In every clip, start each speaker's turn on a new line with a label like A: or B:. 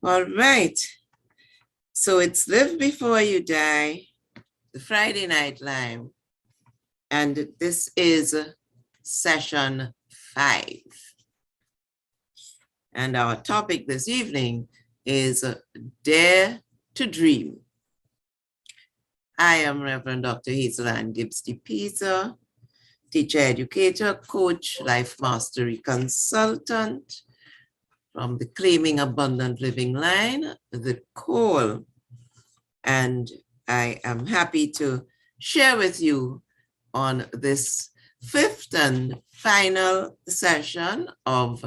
A: All right. So it's Live Before You Die, the Friday Night Live. And this is session 5. And our topic this evening is Dare to Dream. I am Reverend Dr. Hazel Ann Gibbs DePisa, teacher, educator, coach, life mastery consultant from the Claiming Abundant Living line, the C.A.L.L. And I am happy to share with you on this 5th and final session of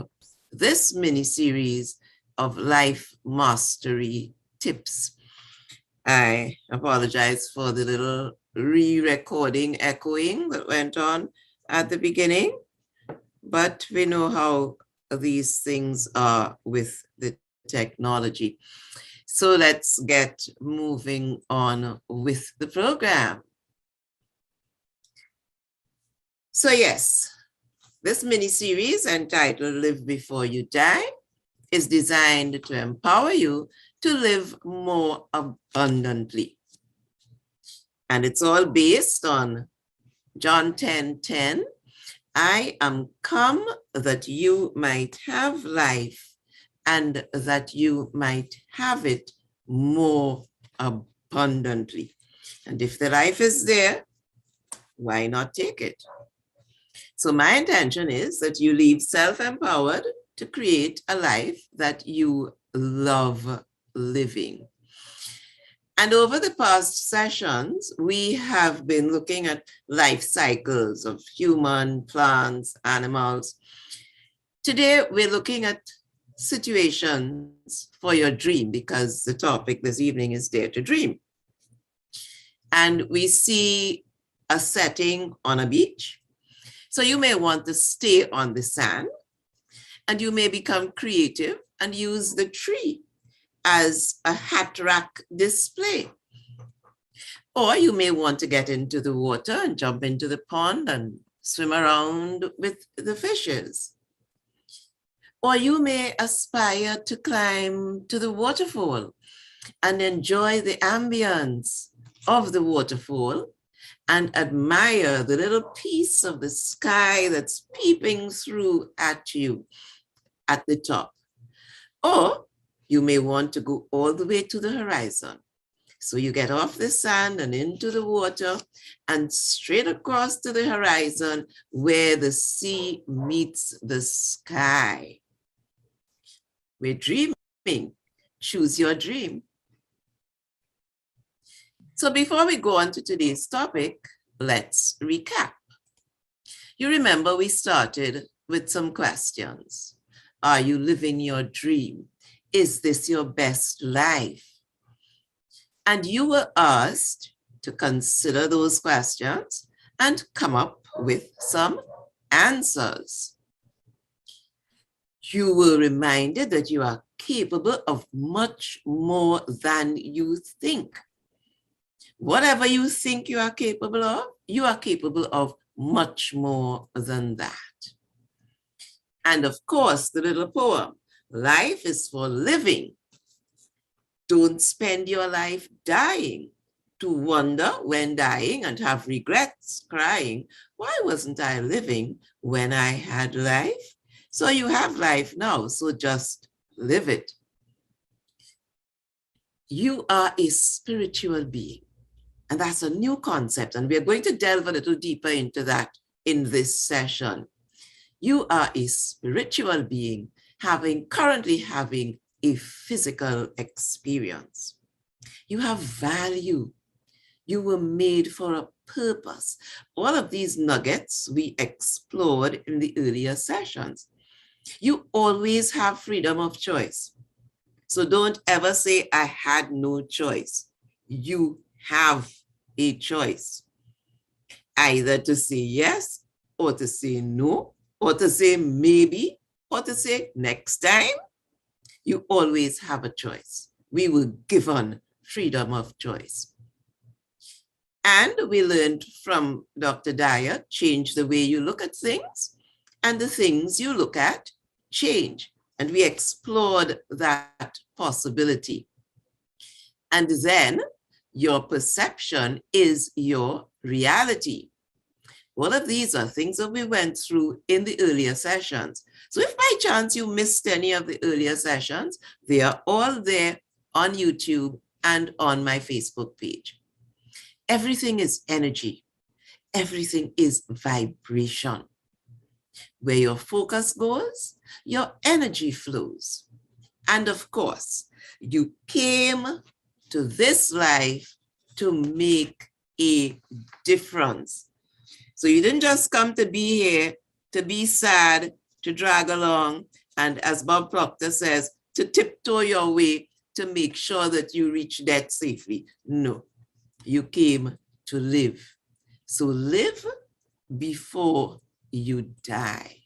A: this mini series of life mastery tips. I apologize for the little re-recording echoing that went on at the beginning, but we know how these things are with the technology. So let's get moving on with the program. So yes, this mini-series entitled Live Before You Die is designed to empower you to live more abundantly. And it's all based on John 10:10. I am come that you might have life and that you might have it more abundantly. And if the life is there, why not take it? So my intention is that you leave self-empowered to create a life that you love living. And over the past sessions, we have been looking at life cycles of human, plants, animals. Today, we're looking at situations for your dream, because the topic this evening is Dare to Dream. And we see a setting on a beach. So you may want to stay on the sand, and you may become creative and use the tree as a hat rack display. Or you may want to get into the water and jump into the pond and swim around with the fishes. Or you may aspire to climb to the waterfall and enjoy the ambience of the waterfall and admire the little piece of the sky that's peeping through at you at the top. Or you may want to go all the way to the horizon. So you get off the sand and into the water and straight across to the horizon where the sea meets the sky. We're dreaming. Choose your dream. So before we go on to today's topic, let's recap. You remember we started with some questions. Are you living your dream? Is this your best life? And you were asked to consider those questions and come up with some answers. You were reminded that you are capable of much more than you think. Whatever you think you are capable of, you are capable of much more than that. And of course, the little poem, life is for living. Don't spend your life dying to wonder when dying and have regrets, crying, why wasn't I living when I had life? So you have life now, so just live it. You are a spiritual being. And that's a new concept. And we're going to delve a little deeper into that in this session. You are a spiritual being currently having a physical experience. You have value. You were made for a purpose. All of these nuggets we explored in the earlier sessions. You always have freedom of choice. So don't ever say, I had no choice. You have a choice, either to say yes, or to say no, or to say maybe, or to say next time. You always have a choice. We were given freedom of choice. And we learned from Dr. Dyer, change the way you look at things, and the things you look at change. And we explored that possibility. And then your perception is your reality. All of these are things that we went through in the earlier sessions. So if by chance you missed any of the earlier sessions, they are all there on YouTube and on my Facebook page. Everything is energy. Everything is vibration. Where your focus goes, your energy flows. And of course, you came to this life to make a difference. So you didn't just come to be here, to be sad, to drag along, and as Bob Proctor says, to tiptoe your way to make sure that you reach death safely. No, you came to live. So live before you die.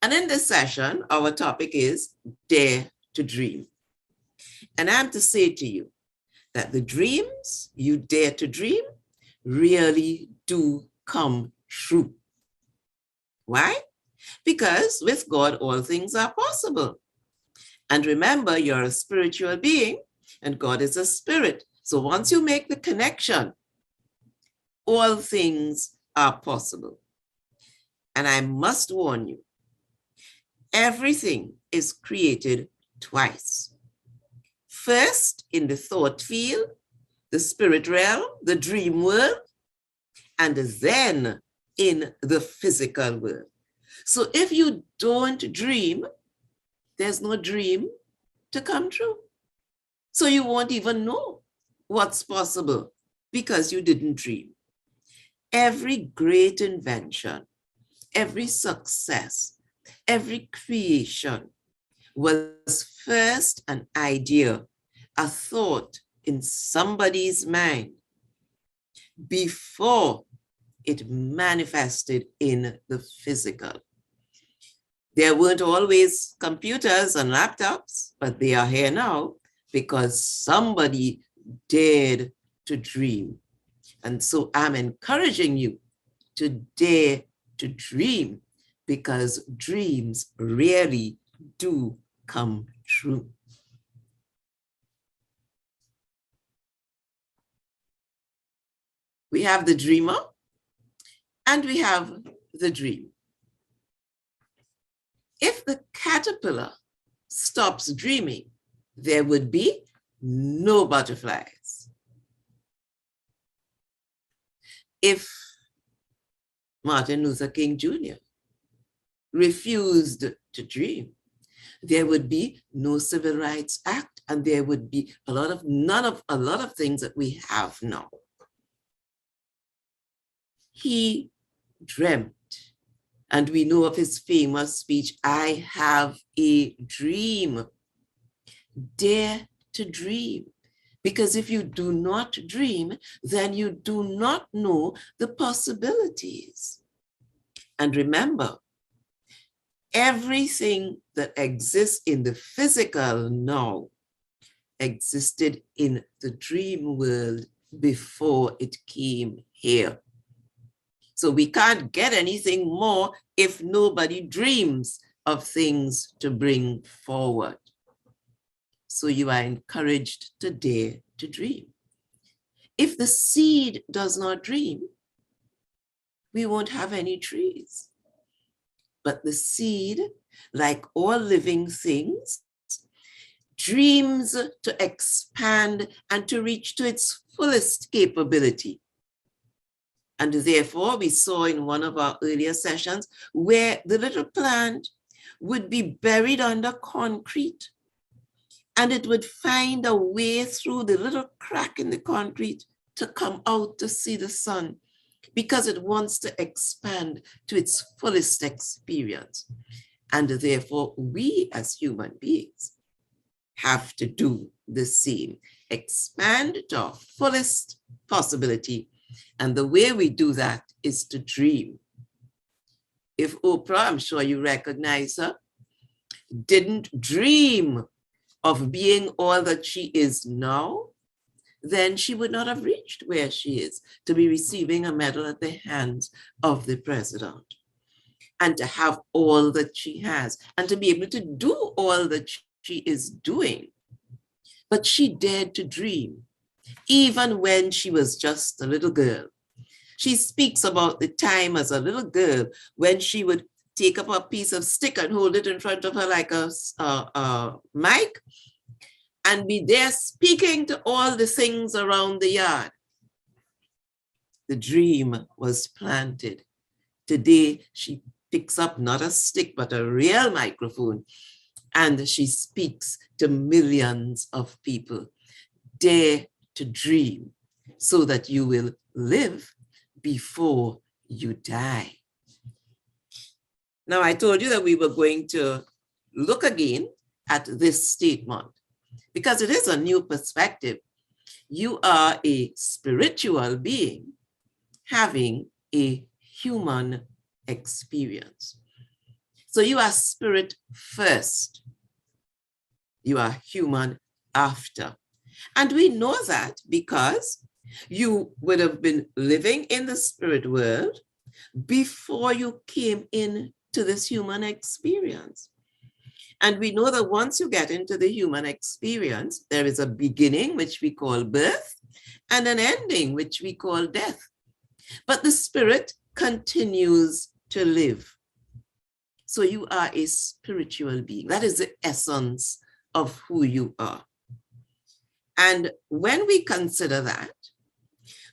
A: And in this session, our topic is Dare to Dream. And I'm to say to you that the dreams you dare to dream really do come true. Why? Because with God, all things are possible. And remember, you're a spiritual being and God is a spirit. So once you make the connection, all things are possible. And I must warn you, everything is created twice. First, in the thought field, the spirit realm, the dream world, and then in the physical world. So if you don't dream, there's no dream to come true. So you won't even know what's possible because you didn't dream. Every great invention, every success, every creation was first an idea, a thought in somebody's mind before it manifested in the physical. There weren't always computers and laptops, but they are here now because somebody dared to dream. And so I'm encouraging you to dare to dream because dreams really do come true. We have the dreamer and we have the dream. If the caterpillar stops dreaming, there would be no butterflies. If Martin Luther King Jr. refused to dream, there would be no Civil Rights Act, and there would be a lot of things that we have now. He dreamt, and we know of his famous speech, "I have a dream." Dare to dream, because if you do not dream, then you do not know the possibilities. And remember, everything that exists in the physical now existed in the dream world before it came here. So we can't get anything more if nobody dreams of things to bring forward. So you are encouraged to dare to dream. If the seed does not dream, we won't have any trees. But the seed, like all living things, dreams to expand and to reach to its fullest capability. And therefore, we saw in one of our earlier sessions where the little plant would be buried under concrete and it would find a way through the little crack in the concrete to come out to see the sun because it wants to expand to its fullest experience. And therefore, we as human beings have to do the same, expand to our fullest possibility. And the way we do that is to dream. If Oprah, I'm sure you recognize her, didn't dream of being all that she is now, then she would not have reached where she is to be receiving a medal at the hands of the president. and to have all that she has and to be able to do all that she is doing. But she dared to dream, even when she was just a little girl. She speaks about the time as a little girl when she would take up a piece of stick and hold it in front of her like a mic and be there speaking to all the things around the yard. The dream was planted. Today, she picks up not a stick, but a real microphone, and she speaks to millions of people. Dare to dream so that you will live before you die. Now, I told you that we were going to look again at this statement because it is a new perspective. You are a spiritual being having a human experience. So you are spirit first. You are human after. And we know that because you would have been living in the spirit world before you came into this human experience. And we know that once you get into the human experience, there is a beginning, which we call birth, and an ending, which we call death. But the spirit continues to live. So you are a spiritual being. That is the essence of who you are. And when we consider that,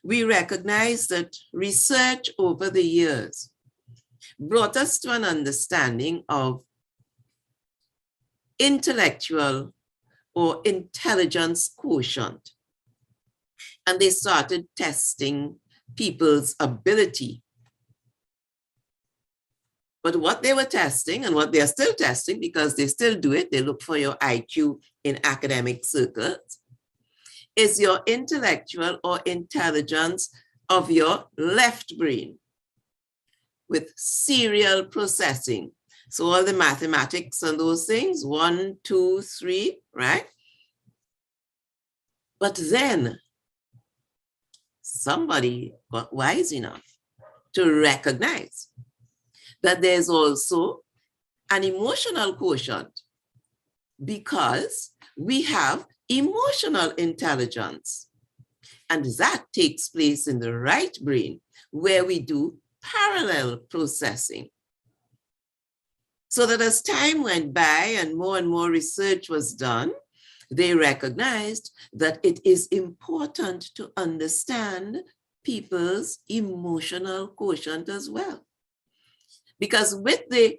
A: we recognize that research over the years brought us to an understanding of intellectual or intelligence quotient. And they started testing people's ability. But what they were testing and what they are still testing, because they still do it, they look for your IQ in academic circles, is your intellectual or intelligence of your left brain with serial processing. So all the mathematics and those things, 1, 2, 3, right? But then somebody got wise enough to recognize that there's also an emotional quotient because we have emotional intelligence. And that takes place in the right brain where we do parallel processing. So that as time went by and more research was done, they recognized that it is important to understand people's emotional quotient as well. Because with the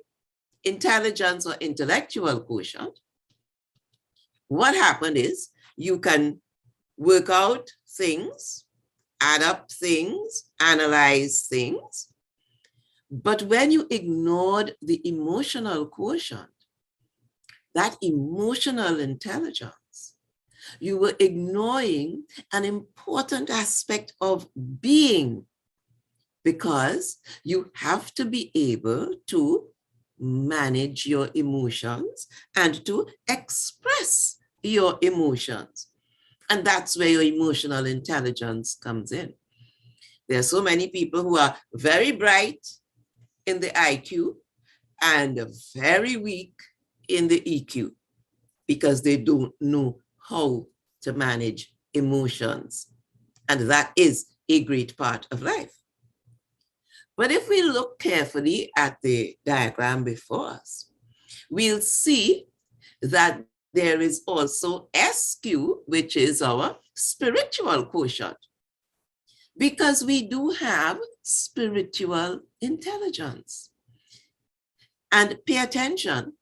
A: intelligence or intellectual quotient, what happened is you can work out things, add up things, analyze things. But when you ignored the emotional quotient, that emotional intelligence, you were ignoring an important aspect of being, because you have to be able to manage your emotions and to express your emotions. And that's where your emotional intelligence comes in. There are so many people who are very bright in the IQ and very weak in the EQ because they don't know how to manage emotions. And that is a great part of life. But if we look carefully at the diagram before us, we'll see that there is also SQ, which is our spiritual quotient, because we do have spiritual intelligence. And pay attention,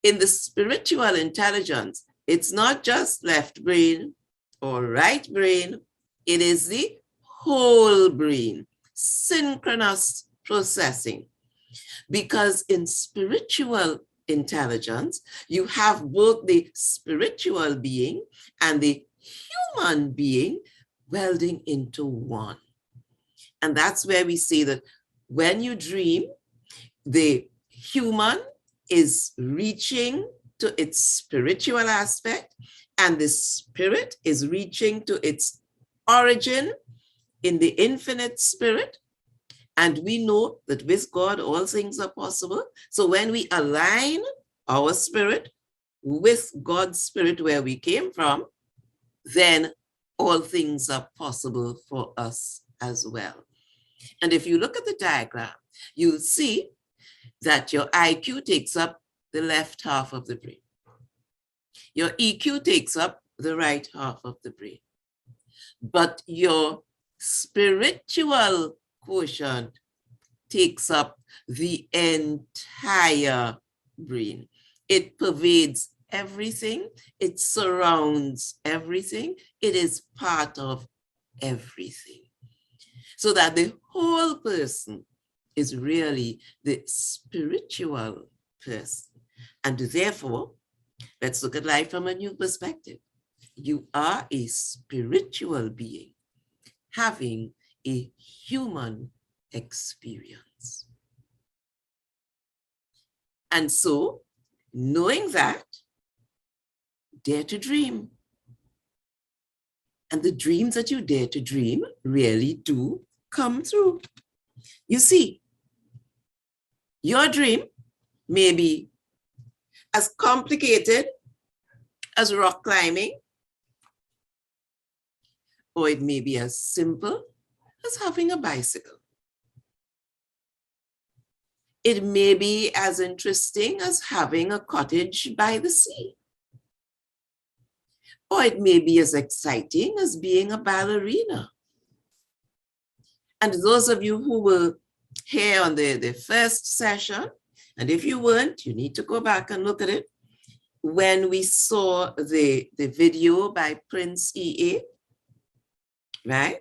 A: in the spiritual intelligence, it's not just left brain or right brain, it is the whole brain, synchronous processing. Because in spiritual intelligence, you have both the spiritual being and the human being welding into one. And that's where we see that when you dream, the human is reaching to its spiritual aspect, and the spirit is reaching to its origin in the infinite spirit, And we know that with God, all things are possible. So when we align our spirit with God's spirit where we came from, then all things are possible for us as well. And if you look at the diagram, you'll see that your IQ takes up the left half of the brain. Your EQ takes up the right half of the brain. But your spiritual quotient takes up the entire brain. It pervades everything. It surrounds everything. It is part of everything. So that the whole person is really the spiritual person. And therefore, let's look at life from a new perspective. You are a spiritual being having a human experience. And so, knowing that, dare to dream. And the dreams that you dare to dream really do come true. You see, your dream may be as complicated as rock climbing, or it may be as simple as having a bicycle. It may be as interesting as having a cottage by the sea. Or it may be as exciting as being a ballerina. And those of you who were here on the first session, and if you weren't, you need to go back and look at it. When we saw the video by Prince E.A., right?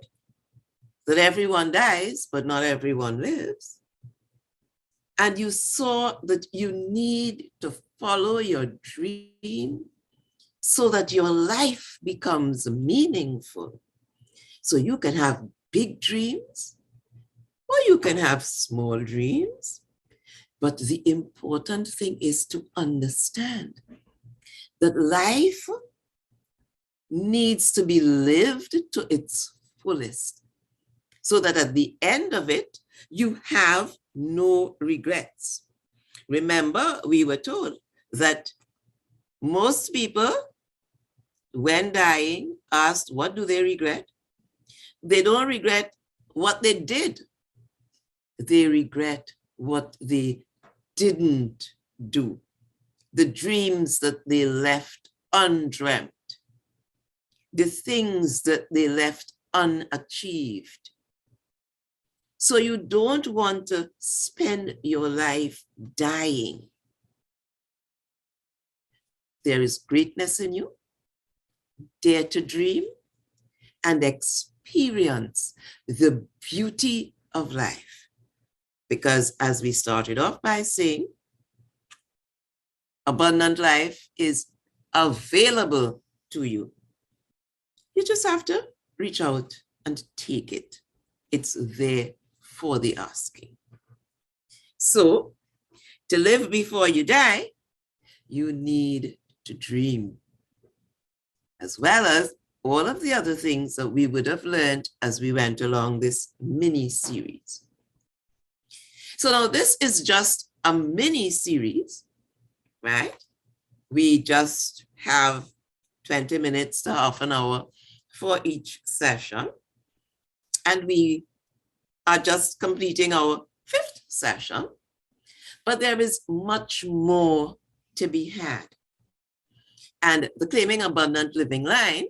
A: That everyone dies, but not everyone lives. And you saw that you need to follow your dream so that your life becomes meaningful. So you can have big dreams, or you can have small dreams. But the important thing is to understand that life needs to be lived to its fullest, so that at the end of it, you have no regrets. Remember, we were told that most people, when dying, asked, what do they regret? They don't regret what they did. They regret what they didn't do. The dreams that they left undreamt. The things that they left unachieved. So you don't want to spend your life dying. There is greatness in you. Dare to dream and experience the beauty of life. Because as we started off by saying, abundant life is available to you. You just have to reach out and take it. It's there for the asking. So, to live before you die, you need to dream, as well as all of the other things that we would have learned as we went along this mini series. So now this is just a mini series, right? We just have 20 minutes to half an hour for each session. And we are just completing our 5th session, but there is much more to be had. And the Claiming Abundant Living line,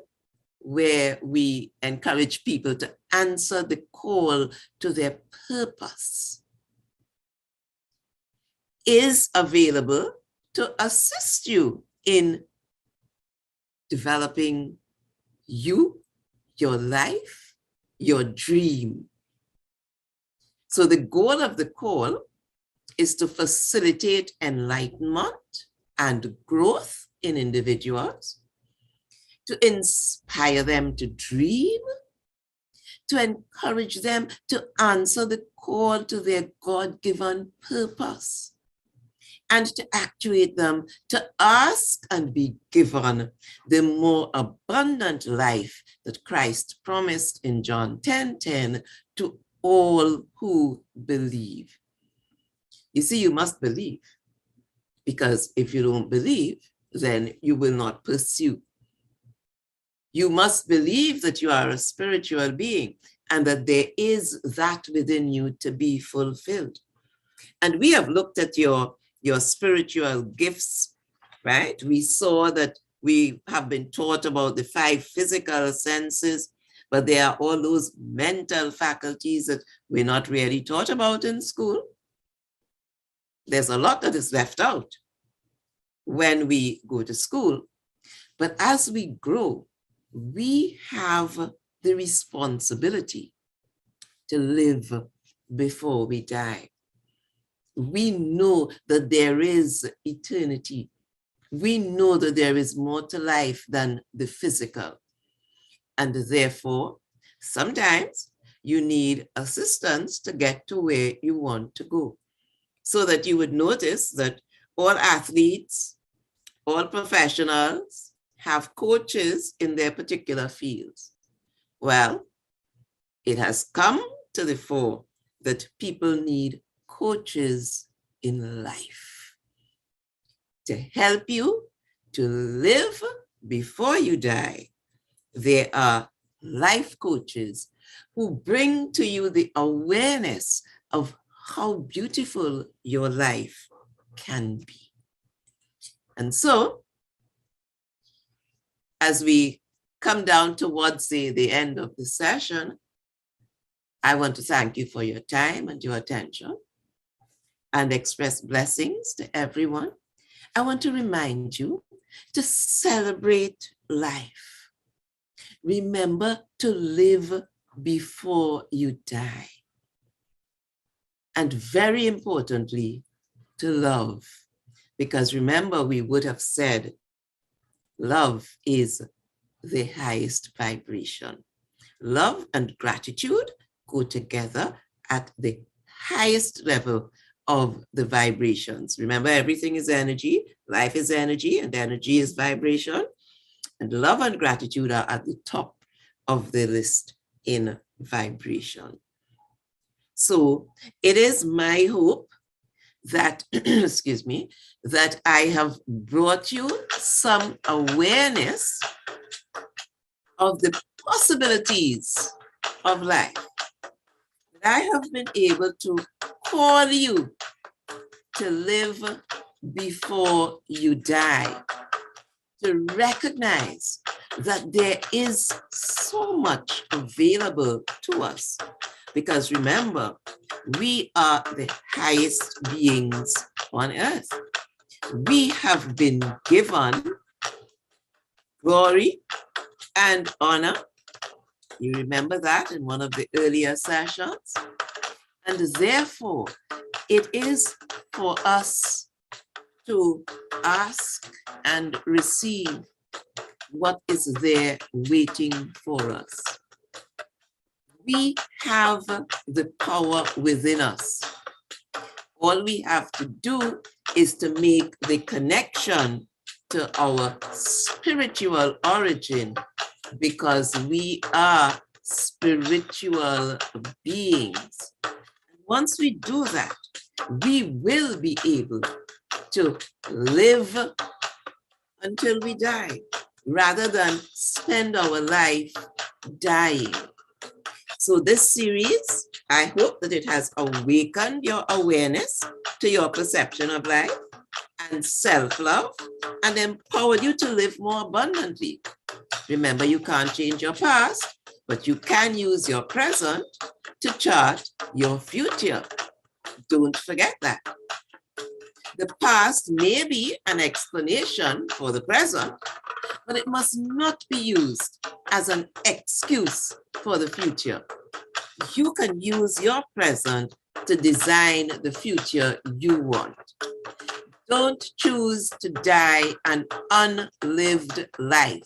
A: where we encourage people to answer the call to their purpose, is available to assist you in developing you, your life, your dream. So the goal of the call is to facilitate enlightenment and growth in individuals, to inspire them to dream, to encourage them to answer the call to their God-given purpose, and to actuate them to ask and be given the more abundant life that Christ promised in John 10:10 to all who believe. You see, you must believe, because if you don't believe, then you will not pursue. You must believe that you are a spiritual being and that there is that within you to be fulfilled. And we have looked at your spiritual gifts, right? We saw that we have been taught about the 5 physical senses, but there are all those mental faculties that we're not really taught about in school. There's a lot that is left out when we go to school. But as we grow, we have the responsibility to live before we die. We know that there is eternity. We know that there is more to life than the physical. And therefore, sometimes you need assistance to get to where you want to go. So that you would notice that all athletes, all professionals have coaches in their particular fields. Well, it has come to the fore that people need coaches in life to help you to live before you die. There are life coaches who bring to you the awareness of how beautiful your life can be. And so, as we come down towards the end of the session, I want to thank you for your time and your attention and express blessings to everyone. I want to remind you to celebrate life. Remember to live before you die. And very importantly, to love. Because remember, we would have said, love is the highest vibration. Love and gratitude go together at the highest level of the vibrations. Remember, everything is energy, life is energy, and energy is vibration. And love and gratitude are at the top of the list in vibration. So it is my hope that, excuse me, that I have brought you some awareness of the possibilities of life. That I have been able to call you to live before you die, to recognize that there is so much available to us. Because remember, we are the highest beings on earth. We have been given glory and honor. You remember that in one of the earlier sessions? And therefore, it is for us to ask and receive what is there waiting for us. We have the power within us. All we have to do is to make the connection to our spiritual origin, because we are spiritual beings. Once we do that, we will be able to live until we die, rather than spend our life dying. So this series, I hope that it has awakened your awareness to your perception of life and self-love, and empowered you to live more abundantly. Remember, you can't change your past, but you can use your present to chart your future. Don't forget that. The past may be an explanation for the present, but it must not be used as an excuse for the future. You can use your present to design the future you want. Don't choose to die an unlived life,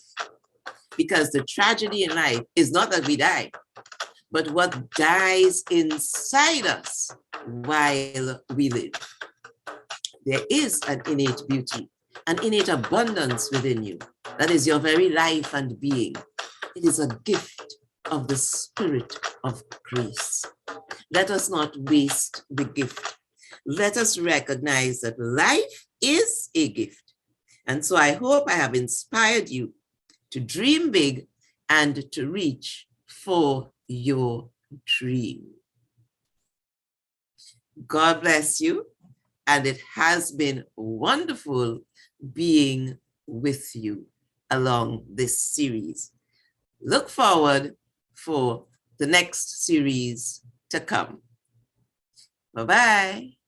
A: because the tragedy in life is not that we die, but what dies inside us while we live. There is an innate beauty, an innate abundance within you. That is your very life and being. It is a gift of the Spirit of grace. Let us not waste the gift. Let us recognize that life is a gift. And so I hope I have inspired you to dream big and to reach for your dream. God bless you. And it has been wonderful being with you along this series. Look forward for the next series to come. Bye-bye.